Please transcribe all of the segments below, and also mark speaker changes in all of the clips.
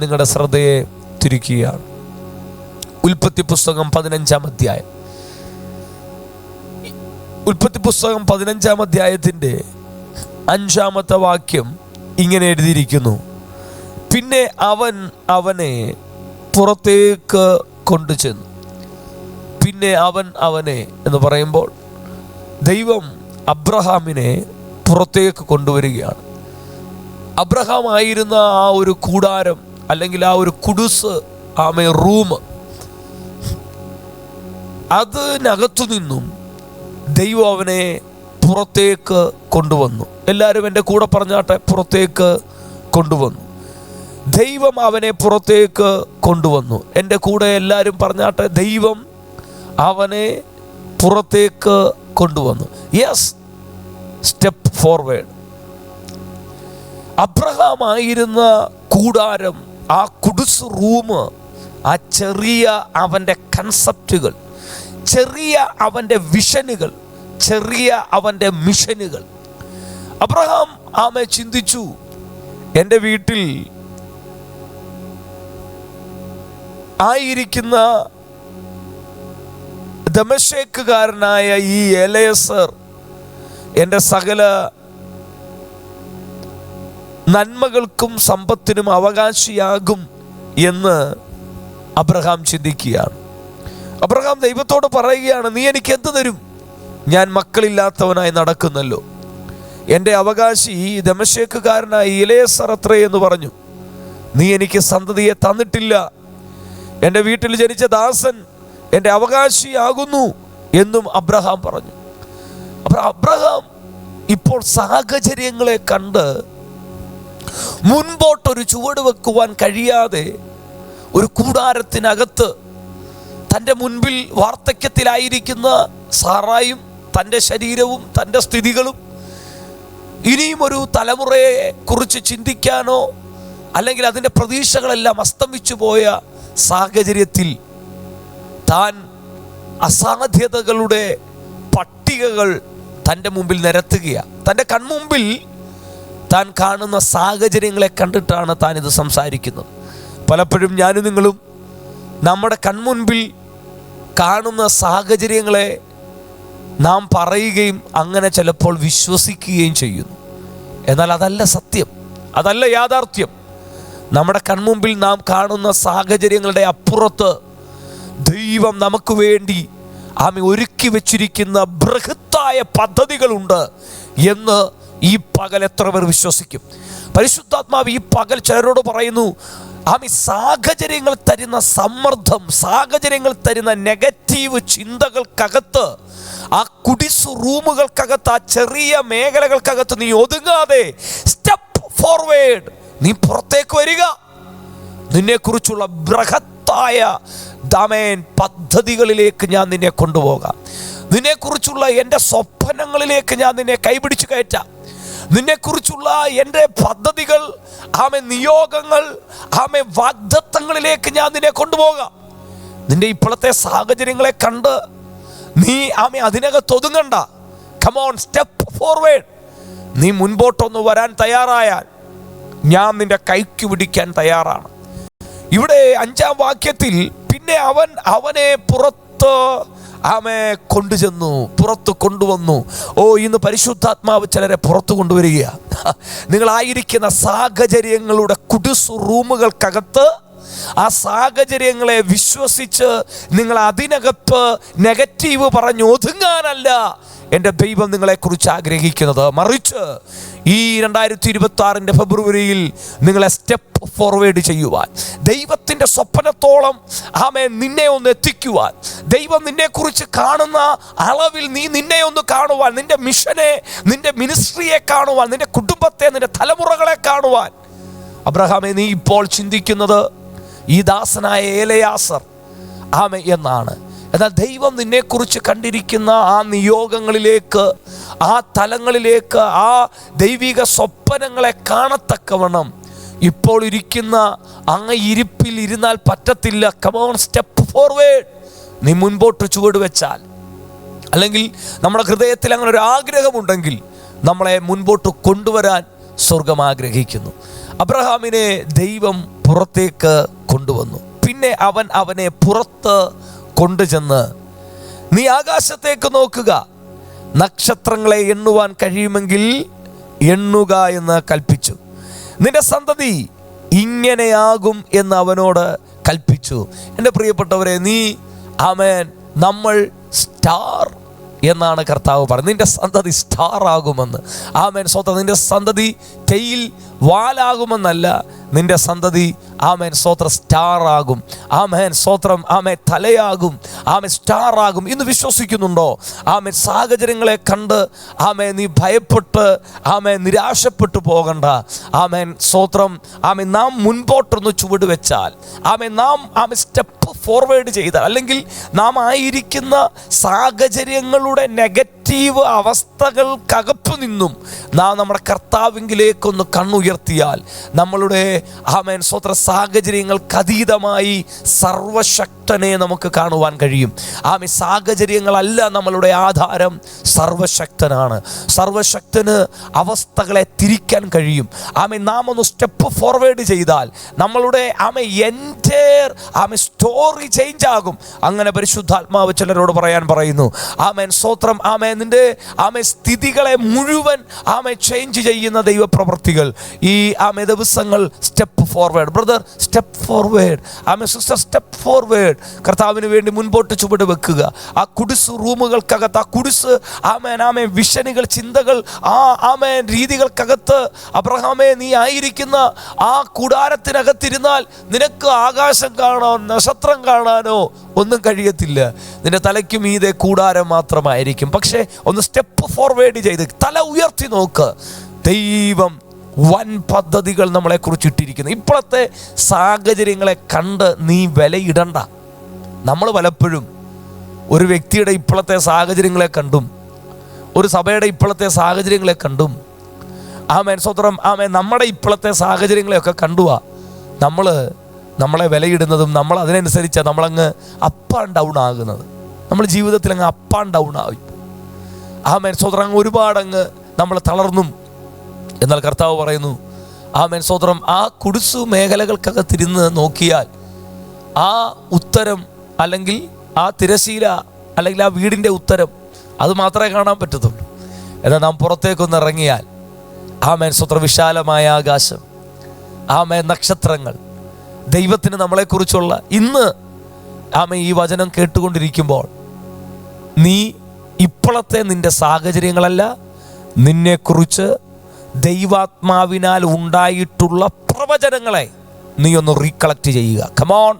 Speaker 1: നിങ്ങളുടെ ശ്രദ്ധയെ തിരിക്കുകയാണ്. ഉൽപ്പത്തി പുസ്തകം 15-ാം അധ്യായം. ഉൽപ്പത്തി പുസ്തകം 15-ാം അധ്യായത്തിൻ്റെ 5-ാമത്തെ വാക്യം ഇങ്ങനെ എഴുതിയിരിക്കുന്നു: പിന്നെ അവൻ അവനെ പുറത്തേക്ക് കൊണ്ടുചെന്നു. പിന്നെ അവൻ അവനെ എന്ന് പറയുമ്പോൾ ദൈവം അബ്രഹാമിനെ പുറത്തേക്ക് കൊണ്ടുവരികയാണ്. അബ്രഹാം ആയിരുന്ന ആ ഒരു കൂടാരം, അല്ലെങ്കിൽ ആ ഒരു കുടുസ്, റൂം, അതിനകത്തു നിന്നും ദൈവം അവനെ പുറത്തേക്ക് കൊണ്ടുവന്നു. എല്ലാവരും എൻ്റെ കൂടെ പറഞ്ഞാട്ടെ, പുറത്തേക്ക് കൊണ്ടുവന്നു. ദൈവം അവനെ പുറത്തേക്ക് കൊണ്ടുവന്നു. എൻ്റെ കൂടെ എല്ലാവരും പറഞ്ഞാട്ടെ, ദൈവം അവനെ പുറത്തേക്ക് കൊണ്ടുവന്നു. Yes, step forward. അബ്രഹാം ആയിരുന്ന കൂടാരം, ആ കുടുസ് റൂം, ആ ചെറിയ അവൻ്റെ കൺസെപ്റ്റുകൾ, ചെറിയ അവൻ്റെ വിഷനുകൾ, ചെറിയ അവൻ്റെ മിഷനുകൾ. അബ്രഹാം ചിന്തിച്ചു, എൻ്റെ വീട്ടിൽ ആയിരിക്കുന്ന ദമശ്കേക്കുകാരനായ ഈ എലയസർ എൻ്റെ സകല നന്മകൾക്കും സമ്പത്തിനും അവകാശിയാകും എന്ന് അബ്രഹാം ചിന്തിക്കുകയാണ്. അബ്രഹാം ദൈവത്തോട് പറയുകയാണ്, നീ എനിക്ക് എന്ത് തരും? ഞാൻ മക്കളില്ലാത്തവനായി നടക്കുന്നല്ലോ. എൻ്റെ അവകാശി ദമശ്കേക്കുകാരനായ എലയസർ അത്രേ എന്ന് പറഞ്ഞു. നീ എനിക്ക് സന്തതിയെ തന്നിട്ടില്ല. എൻ്റെ വീട്ടിൽ ജനിച്ച ദാസൻ എൻ്റെ അവകാശിയാകുന്നു എന്നും അബ്രഹാം പറഞ്ഞു. അപ്പോൾ അബ്രഹാം ഇപ്പോൾ സാഹചര്യങ്ങളെ കണ്ട് മുൻപോട്ടൊരു ചുവട് വെക്കുവാൻ കഴിയാതെ ഒരു കൂടാരത്തിനകത്ത് തൻ്റെ മുൻപിൽ വാർദ്ധക്യത്തിലായിരിക്കുന്ന സാറായും തൻ്റെ ശരീരവും തൻ്റെ സ്ഥിതികളും ഇനിയും ഒരു തലമുറയെ കുറിച്ച് ചിന്തിക്കാനോ അല്ലെങ്കിൽ അതിൻ്റെ പ്രതീക്ഷകളെല്ലാം അസ്തമിച്ചു പോയ സാഹചര്യത്തിൽ താൻ അസാധ്യതകളുടെ പട്ടികകൾ തൻ്റെ മുമ്പിൽ നിരത്തുകയാണ്. തൻ്റെ കൺമുമ്പിൽ താൻ കാണുന്ന സാഹചര്യങ്ങളെ കണ്ടിട്ടാണ് താൻ ഇത് സംസാരിക്കുന്നത്. പലപ്പോഴും ഞാനും നിങ്ങളും നമ്മുടെ കൺമുൻപിൽ കാണുന്ന സാഹചര്യങ്ങളെ നാം പറയുകയും അങ്ങനെ ചിലപ്പോൾ വിശ്വസിക്കുകയും ചെയ്യുന്നു. എന്നാൽ അതല്ല സത്യം, അതല്ല യാഥാർത്ഥ്യം. നമ്മുടെ കൺമുമ്പിൽ നാം കാണുന്ന സാഹചര്യങ്ങളുടെ അപ്പുറത്ത് ദൈവം നമുക്ക് വേണ്ടി ഒരുക്കി വെച്ചിരിക്കുന്ന ബൃഹത്തായ പദ്ധതികളുണ്ട് എന്ന് ഈ പകൽ എത്ര പേർ വിശ്വസിക്കും? പരിശുദ്ധാത്മാവ് ഈ പകൽ ചിലരോട് പറയുന്നു, സാഹചര്യങ്ങൾ തരുന്ന സമ്മർദ്ദം, സാഹചര്യങ്ങൾ തരുന്ന നെഗറ്റീവ് ചിന്തകൾക്കകത്ത്, ആ കുടിസു റൂമുകൾക്കകത്ത്, ആ ചെറിയ മേഖലകൾക്കകത്ത് നീ ഒതുങ്ങാതെ സ്റ്റെപ്പ് ഫോർവേഡ്, നീ പുറത്തേക്ക് വരിക. നിന്നെക്കുറിച്ചുള്ള ബൃഹത്തായ പദ്ധതികളിലേക്ക് ഞാൻ നിന്നെ കൊണ്ടുപോകാം. നിന്നെക്കുറിച്ചുള്ള എൻ്റെ സ്വപ്നങ്ങളിലേക്ക് ഞാൻ നിന്നെ കൈപിടിച്ച് കയറ്റാം. നിന്നെക്കുറിച്ചുള്ള എൻ്റെ പദ്ധതികൾ, നിയോഗങ്ങൾ, വാഗ്ദത്തങ്ങളിലേക്ക് ഞാൻ നിന്നെ കൊണ്ടുപോകാം. നിന്റെ ഇപ്പോഴത്തെ സാഹചര്യങ്ങളെ കണ്ട് നീ അതിനകത്ത് ഒതുങ്ങണ്ട. Come on, step forward. നീ മുൻപോട്ടൊന്ന് വരാൻ തയ്യാറായാൽ ഞാൻ നിന്റെ കൈക്ക് പിടിക്കാൻ തയ്യാറാണ്. ഇവിടെ 5-ാം വാക്യത്തിൽ പിന്നെ അവൻ അവനെ പുറത്ത് കൊണ്ടുചെന്നു, പുറത്ത് കൊണ്ടുവന്നു. ഇന്ന് പരിശുദ്ധാത്മാവ് ചിലരെ പുറത്ത് കൊണ്ടുവരികയാണ്. നിങ്ങളായിരിക്കുന്ന സാഹചര്യങ്ങളുടെ കുടുസു റൂമുകൾക്കകത്ത്, ആ സാഹചര്യങ്ങളെ വിശ്വസിച്ച് നിങ്ങൾ അതിനകത്ത് നെഗറ്റീവ് പറഞ്ഞ് ഒതുങ്ങാനല്ല എൻ്റെ ദൈവം നിങ്ങളെക്കുറിച്ച് ആഗ്രഹിക്കുന്നത്. മറിച്ച് ഈ 2026 ഫെബ്രുവരിയിൽ നിങ്ങളെ സ്റ്റെപ്പ് ഫോർവേഡ് ചെയ്യുവാൻ, ദൈവത്തിൻ്റെ സ്വപ്നത്തോളം നിന്നെ ഒന്ന് എത്തിക്കുവാൻ, ദൈവം നിന്നെക്കുറിച്ച് കാണുന്ന അളവിൽ നീ നിന്നെ ഒന്ന് കാണുവാൻ, നിന്റെ മിഷനെ, നിന്റെ മിനിസ്ട്രിയെ കാണുവാൻ, നിന്റെ കുടുംബത്തെ, നിന്റെ തലമുറകളെ കാണുവാൻ. അബ്രഹാമേ, നീ ഇപ്പോൾ ചിന്തിക്കുന്നത് ഈ ദാസനായ എലയാസർ എന്നാണ്. എന്നാൽ ദൈവം നിന്നെക്കുറിച്ച് കണ്ടിരിക്കുന്ന ആ നിയോഗങ്ങളിലേക്ക്, ആ തലങ്ങളിലേക്ക്, ആ ദൈവിക സ്വപ്നങ്ങളെ കാണത്തക്കവണ്ണം ഇപ്പോൾ ഇരിക്കുന്ന ഇരിപ്പിൽ ഇരുന്നാൽ പറ്റത്തില്ല. Come on, step forward. നീ മുൻപോട്ട് ചുവട് വെച്ചാൽ, അല്ലെങ്കിൽ നമ്മുടെ ഹൃദയത്തിൽ അങ്ങനെ ഒരു ആഗ്രഹമുണ്ടെങ്കിൽ നമ്മളെ മുൻപോട്ട് കൊണ്ടുവരാൻ സ്വർഗം ആഗ്രഹിക്കുന്നു. അബ്രഹാമിനെ ദൈവം പുറത്തേക്ക് കൊണ്ടുവന്നു. പിന്നെ അവൻ അവനെ പുറത്ത് കൊണ്ടുചെന്ന്, നീ ആകാശത്തേക്ക് നോക്കുക, നക്ഷത്രങ്ങളെ എണ്ണുവാൻ കഴിയുമെങ്കിൽ എണ്ണുക എന്ന് കൽപ്പിച്ചു. നിന്റെ സന്തതി ഇങ്ങനെയാകും എന്ന് അവനോട് കൽപ്പിച്ചു. എൻ്റെ പ്രിയപ്പെട്ടവരെ, നമ്മൾ സ്റ്റാർ എന്നാണ് കർത്താവ് പറയുന്നത്. നിന്റെ സന്തതി സ്റ്റാർ ആകുമെന്ന്. ആമേൻ, സ്വന്തം നിന്റെ സന്തതി ടെയിൽ വാലാകുമെന്നല്ല, നിന്റെ സന്തതി ആമേൻ സ്വോത്രം സ്റ്റാർ ആകും. ആമേൻ സ്വോത്രം, ആമേൻ തലയാകും, ആമേൻ സ്റ്റാർ ആകും. ഇന്ന് വിശ്വസിക്കുന്നുണ്ടോ? ആമേൻ സാഹചര്യങ്ങളെ കണ്ട് ആമേൻ നീ ഭയപ്പെട്ട് ആമേൻ നിരാശപ്പെട്ടു പോകണ്ട. ആമേൻ സ്വോത്രം, ആമേൻ നാം മുൻപോട്ടൊന്ന് ചുവട് വെച്ചാൽ, ആമേൻ സ്റ്റെപ്പ് ഫോർവേഡ് ചെയ്താൽ, അല്ലെങ്കിൽ നാം ആയിരിക്കുന്ന സാഹചര്യങ്ങളുടെ നെഗറ്റീവ് അവസ്ഥകൾക്കകത്തു നിന്നും നാം നമ്മുടെ കർത്താവിങ്കിലേക്കൊന്ന് കണ്ണുയർത്തിയാൽ, നമ്മളുടെ ആമേൻ സ്വോത്ര സാഹചര്യങ്ങൾക്ക് അതീതമായി സർവശക്തനെ നമുക്ക് കാണുവാൻ കഴിയും. ആമേൻ സാഹചര്യങ്ങളല്ല നമ്മളുടെ ആധാരം, സർവശക്തനാണ്. സർവശക്തന് അവസ്ഥകളെ തിരിക്കാൻ കഴിയും. ആമേൻ നാം ഒന്ന് സ്റ്റെപ്പ് ഫോർവേഡ് ചെയ്താൽ നമ്മളുടെ ആമേൻ സ്റ്റോറി ചേഞ്ച് ആകും. അങ്ങനെ പരിശുദ്ധാത്മാവ് ചിലരോട് പറയുന്നു. ആമേൻ സ്വോത്രം, ആമേൻ നിന്റെ ആമേൻ സ്ഥിതികളെ മുഴുവൻ ആമേൻ ചേഞ്ച് ചെയ്യുന്ന ദൈവപ്രവൃത്തികൾ ഈ ആമേൻ ദിവസങ്ങൾ. Step forward brother, step forward. ആമേൻ സിസ്റ്റർ, സ്റ്റെപ്പ് ഫോർവേഡ്. കർത്താവിന് വേണ്ടി മുൻപോട്ട് ചുവട് വെക്കുക. ആ കുടിസ് റൂമുകൾക്കകത്ത്, ആ കുടിസ് ആമേൻ വിഷനുകൾ, ചിന്തകൾ, ആമേൻ രീതികൾക്കകത്ത് അബ്രഹാമേ നീ ആയിരിക്കുന്ന ആ കൂടാരത്തിനകത്തിരുന്നാൽ നിനക്ക് ആകാശം കാണാനോ നക്ഷത്രം കാണാനോ ഒന്നും കഴിയത്തില്ല. നിന്റെ തലയ്ക്ക് മീതെ കൂടാരം മാത്രമായിരിക്കും. പക്ഷേ ഒന്ന് സ്റ്റെപ്പ് ഫോർവേഡ് ചെയ്ത് തല ഉയർത്തി നോക്ക്. ദൈവം വൻ പദ്ധതികൾ നമ്മളെ കുറിച്ച് ഇട്ടിരിക്കുന്നു. ഇപ്പോഴത്തെ സാഹചര്യങ്ങളെ കണ്ട് നീ വിലയിടണ്ട. നമ്മൾ പലപ്പോഴും ഒരു വ്യക്തിയുടെ ഇപ്പോഴത്തെ സാഹചര്യങ്ങളെ കണ്ടും ഒരു സഭയുടെ ഇപ്പോഴത്തെ സാഹചര്യങ്ങളെ കണ്ടും ആമേൻ സ്വോത്രം, ആമേൻ നമ്മുടെ ഇപ്പോഴത്തെ സാഹചര്യങ്ങളെയൊക്കെ കണ്ടുവാ നമ്മളെ വിലയിടുന്നതും നമ്മൾ അതിനനുസരിച്ചാണ് നമ്മളങ്ങ് അപ്പ് ആൻഡ് ഡൗൺ ആകുന്നത്. നമ്മൾ ജീവിതത്തിൽ അങ്ങ് അപ്പ് ആൻഡ് ഡൗൺ ആയി. ആമേൻ സ്വോത്രം, അങ്ങ് ഒരുപാടങ്ങ് നമ്മൾ തളർന്നും. എന്നാൽ കർത്താവ് പറയുന്നു, ആമേൻ സ്വോത്രം, ആ കുടിസു മേഖലകൾക്കകത്തിരുന്ന് നോക്കിയാൽ ആ ഉത്തരം, അല്ലെങ്കിൽ ആ തിരശീല, അല്ലെങ്കിൽ ആ വീടിൻ്റെ ഉത്തരം, അത് മാത്രമേ കാണാൻ പറ്റത്തുള്ളൂ. എന്നാൽ നാം പുറത്തേക്കൊന്ന് ഇറങ്ങിയാൽ ആമേൻ സ്വോത്രം, വിശാലമായ ആകാശം, ആമേൻ നക്ഷത്രങ്ങൾ, ദൈവത്തിന് നമ്മളെക്കുറിച്ചുള്ള ഇന്ന് ആമേൻ ഈ വചനം കേട്ടുകൊണ്ടിരിക്കുമ്പോൾ നീ ഇപ്പോഴത്തെ നിന്റെ സാഹചര്യങ്ങളല്ല, നിന്നെക്കുറിച്ച് ദൈവാത്മാവിനാൽ ഉണ്ടായിട്ടുള്ള പ്രവചനങ്ങളെ നീ ഒന്ന് റീകളക്ട് ചെയ്യുക. കമോൺ,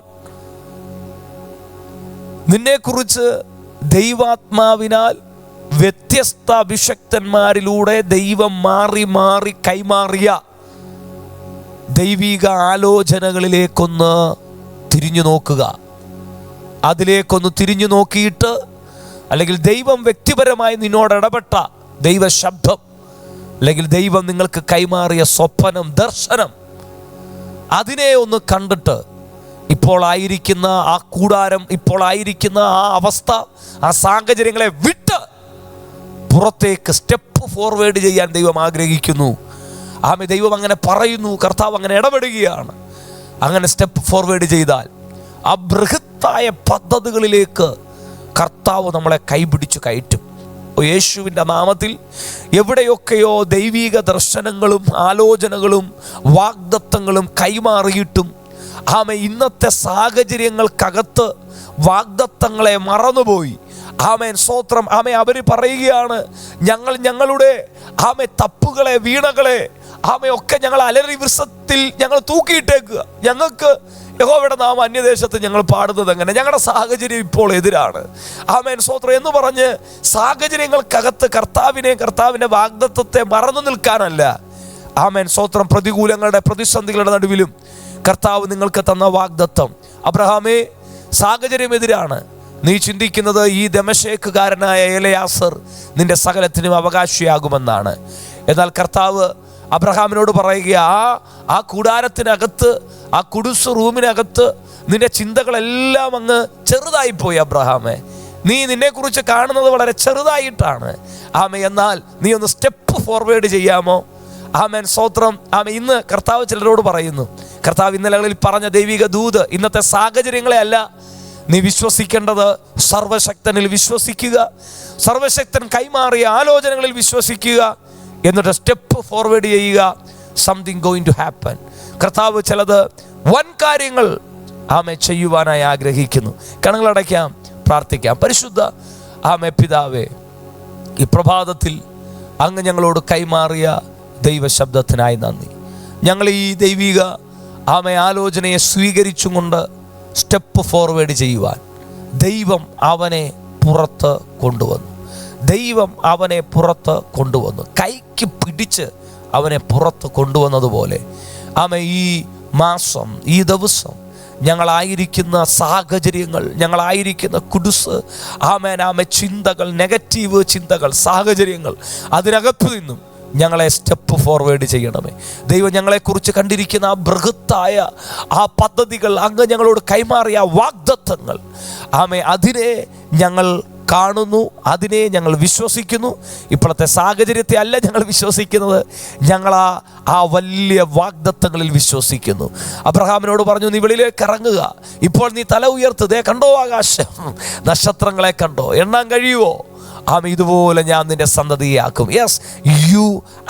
Speaker 1: നിന്നെക്കുറിച്ച് ദൈവാത്മാവിനാൽ വ്യത്യസ്ത അഭിഷക്തന്മാരിലൂടെ ദൈവം മാറി മാറി കൈമാറിയ ദൈവിക ആലോചനകളിലേക്കൊന്ന് തിരിഞ്ഞു നോക്കുക. അതിലേക്കൊന്ന് തിരിഞ്ഞു നോക്കിയിട്ട്, അല്ലെങ്കിൽ ദൈവം വ്യക്തിപരമായി നിന്നോട് ഇടപെട്ട ദൈവശബ്ദം, അല്ലെങ്കിൽ ദൈവം നിങ്ങൾക്ക് കൈമാറിയ സ്വപ്നം, ദർശനം, അതിനെ ഒന്ന് കണ്ടിട്ട് ഇപ്പോൾ ആയിരിക്കുന്ന ആ കൂടാരം, ഇപ്പോൾ ആയിരിക്കുന്ന ആ അവസ്ഥ, ആ സാഹചര്യങ്ങളെ വിട്ട് പുറത്തേക്ക് സ്റ്റെപ്പ് ഫോർവേഡ് ചെയ്യാൻ ദൈവം ആഗ്രഹിക്കുന്നു. ആമേ ദൈവം അങ്ങനെ പറയുന്നു, കർത്താവ് അങ്ങനെ ഇടപെടുകയാണ്. അങ്ങനെ സ്റ്റെപ്പ് ഫോർവേഡ് ചെയ്താൽ ആ ബൃഹത്തായ പദ്ധതികളിലേക്ക് കർത്താവ് നമ്മളെ കൈപിടിച്ചു കയറ്റും. യേശുവിൻ്റെ നാമത്തിൽ എവിടെയൊക്കെയോ ദൈവിക ദർശനങ്ങളും ആലോചനകളും വാഗ്ദത്തങ്ങളും കൈമാറിയിട്ടും ആമേ ഇന്നത്തെ സാഹചര്യങ്ങൾക്കകത്ത് വാഗ്ദത്തങ്ങളെ മറന്നുപോയി. ആമേൻ സ്വോത്രം, ആമേ അവർ പറയുകയാണ്, ഞങ്ങളുടെ ആമേ തപ്പുകളെ, വീണകളെ, ആമേ ഒക്കെ ഞങ്ങൾ അലറി വൃക്ഷത്തിൽ ഞങ്ങൾ തൂക്കിയിട്ടേക്കുക. ഞങ്ങൾക്ക് യഹോവയുടെ നാമം അന്യദേശത്ത് ഞങ്ങൾ പാടുന്നത് എങ്ങനെ? ഞങ്ങളുടെ സാഹചര്യം ഇപ്പോൾ എതിരാണ്. ആമേൻ സ്വോത്രം എന്ന് പറഞ്ഞ് സാഹചര്യങ്ങൾക്കകത്ത് കർത്താവിൻ്റെ വാഗ്ദത്തത്തെ മറന്നു നിൽക്കാനല്ല. ആമേൻ സ്വോത്രം, പ്രതികൂലങ്ങളുടെ, പ്രതിസന്ധികളുടെ നടുവിലും കർത്താവ് നിങ്ങൾക്ക് തന്ന വാഗ്ദത്തം, അബ്രഹാമേ സാഹചര്യം എതിരാണ്, നീ ചിന്തിക്കുന്നത് ഈ ദമശേക്കുകാരനായ എലയാസർ നിന്റെ സകലത്തിനും അവകാശിയാകുമെന്നാണ്. എന്നാൽ കർത്താവ് അബ്രഹാമിനോട് പറയുക, ആ കൂടാരത്തിനകത്ത്, ആ കുടിസ് റൂമിനകത്ത് നിന്റെ ചിന്തകളെല്ലാം അങ്ങ് ചെറുതായിപ്പോയി അബ്രഹാമേ. നീ നിന്നെക്കുറിച്ച് കാണുന്നത് വളരെ ചെറുതായിട്ടാണ്. ആമേ, എന്നാൽ നീ ഒന്ന് സ്റ്റെപ്പ് ഫോർവേഡ് ചെയ്യാമോ? ആമേൻ, സ്തോത്രം. ആമേൻ. ഇന്ന് കർത്താവ് ചിലരോട് പറയുന്നു, കർത്താവ് ഇന്നലകളിൽ പറഞ്ഞ ദൈവിക ദൂത്, ഇന്നത്തെ സാഹചര്യങ്ങളെ അല്ല നീ വിശ്വസിക്കേണ്ടത്, സർവശക്തനിൽ വിശ്വസിക്കുക, സർവശക്തൻ കൈമാറിയ ആലോചനകളിൽ വിശ്വസിക്കുക, എന്നിട്ട് സ്റ്റെപ്പ് ഫോർവേഡ് ചെയ്യുക. Something going to happen. കർത്താവ് ചിലത് വൻ കാര്യങ്ങൾ ആമേ ചെയ്യുവാനായി ആഗ്രഹിക്കുന്നു. കണ്ണുകളടയ്ക്കാം, പ്രാർത്ഥിക്കാം. പരിശുദ്ധ ആമേ പിതാവേ, ഈ പ്രഭാതത്തിൽ അങ്ങ് ഞങ്ങളോട് കൈമാറിയ ദൈവശബ്ദത്തിനായി നന്ദി. ഞങ്ങൾ ഈ ദൈവിക ആമേ ആലോചനയെ സ്വീകരിച്ചും കൊണ്ട് സ്റ്റെപ്പ് ഫോർവേഡ് ചെയ്യുവാൻ ദൈവം അവനെ പുറത്ത് കൊണ്ടുവന്നു. ദൈവം അവനെ പുറത്ത് കൊണ്ടുവന്നു. കൈക്ക് പിടിച്ച് അവനെ പുറത്ത് കൊണ്ടുവന്നതുപോലെ ആമേ ഈ മാസം, ഈ ദിവസം ഞങ്ങളായിരിക്കുന്ന സാഹചര്യങ്ങൾ, ഞങ്ങളായിരിക്കുന്ന കുടുസ്, ആമേൻ, ആമേ ചിന്തകൾ, നെഗറ്റീവ് ചിന്തകൾ, സാഹചര്യങ്ങൾ, അതിനകത്തു നിന്നും ഞങ്ങളെ സ്റ്റെപ്പ് ഫോർവേഡ് ചെയ്യണമേ. ദൈവം ഞങ്ങളെക്കുറിച്ച് കണ്ടിരിക്കുന്ന ആ ബൃഹത്തായ ആ പദ്ധതികൾ, അങ്ങ് ഞങ്ങളോട് കൈമാറിയ വാഗ്ദത്തങ്ങൾ, ആമേ, അതിനെ ഞങ്ങൾ കാണുന്നു, അതിനെ ഞങ്ങൾ വിശ്വസിക്കുന്നു. ഇപ്പോഴത്തെ സാഹചര്യത്തെ അല്ല ഞങ്ങൾ വിശ്വസിക്കുന്നത്, ഞങ്ങൾ ആ വലിയ വാഗ്ദത്തങ്ങളിൽ വിശ്വസിക്കുന്നു. അബ്രഹാമിനോട് പറഞ്ഞു, നീ വെളിയിലേക്ക് ഇറങ്ങുക, ഇപ്പോൾ നീ തല ഉയർത്ത്, ദേ കണ്ടോ ആകാശം, നക്ഷത്രങ്ങളെ കണ്ടോ, എണ്ണാൻ കഴിയുമോ? ആമേ, ഇതുപോലെ ഞാൻ നിന്റെ സന്തതിയെ ആക്കും. യെസ്, യു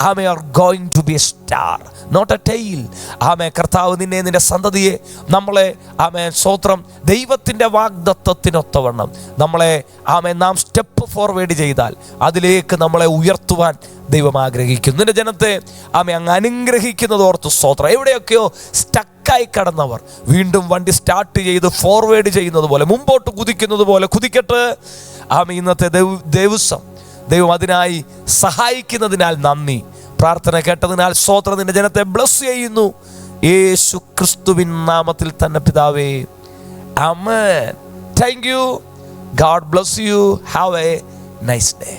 Speaker 1: ആമേ are going to be a star, not a tail. ആമേ, കർത്താവ് നിന്നെ, നിന്റെ സന്തതിയെ, നമ്മളെ ആമേ സ്തോത്രം, ദൈവത്തിൻ്റെ വാഗ്ദത്തത്തിനൊത്തവണ്ണം നമ്മളെ ആമേ നാം സ്റ്റെപ്പ് ഫോർവേഡ് ചെയ്താൽ അതിലേക്ക് നമ്മളെ ഉയർത്തുവാൻ ദൈവം ആഗ്രഹിക്കുന്നു. നിന്റെ ജനത്തെ ആമേ അങ്ങ് അനുഗ്രഹിക്കുന്നത് ഓർത്ത് സ്തോത്രം. എവിടെയൊക്കെയോ സ്റ്റക്കായി കടന്നവർ വീണ്ടും വണ്ടി സ്റ്റാർട്ട് ചെയ്ത് ഫോർവേഡ് ചെയ്യുന്നത് പോലെ, മുമ്പോട്ട് കുതിക്കുന്നത് പോലെ കുതിക്കട്ടെ. ആമേ, ഇന്നത്തെ ദിവസം ദൈവം അതിനായി സഹായിക്കുന്നതിനാൽ നന്ദി. പ്രാർത്ഥന കേട്ടതിനാൽ സ്തോത്രം. നിന്റെ ജനത്തെ ബ്ലസ് ചെയ്യുന്നു യേശു ക്രിസ്തുവിൻ നാമത്തിൽ തന്നെ പിതാവേ, ആമേൻ. Thank you. God bless you. Have a nice day.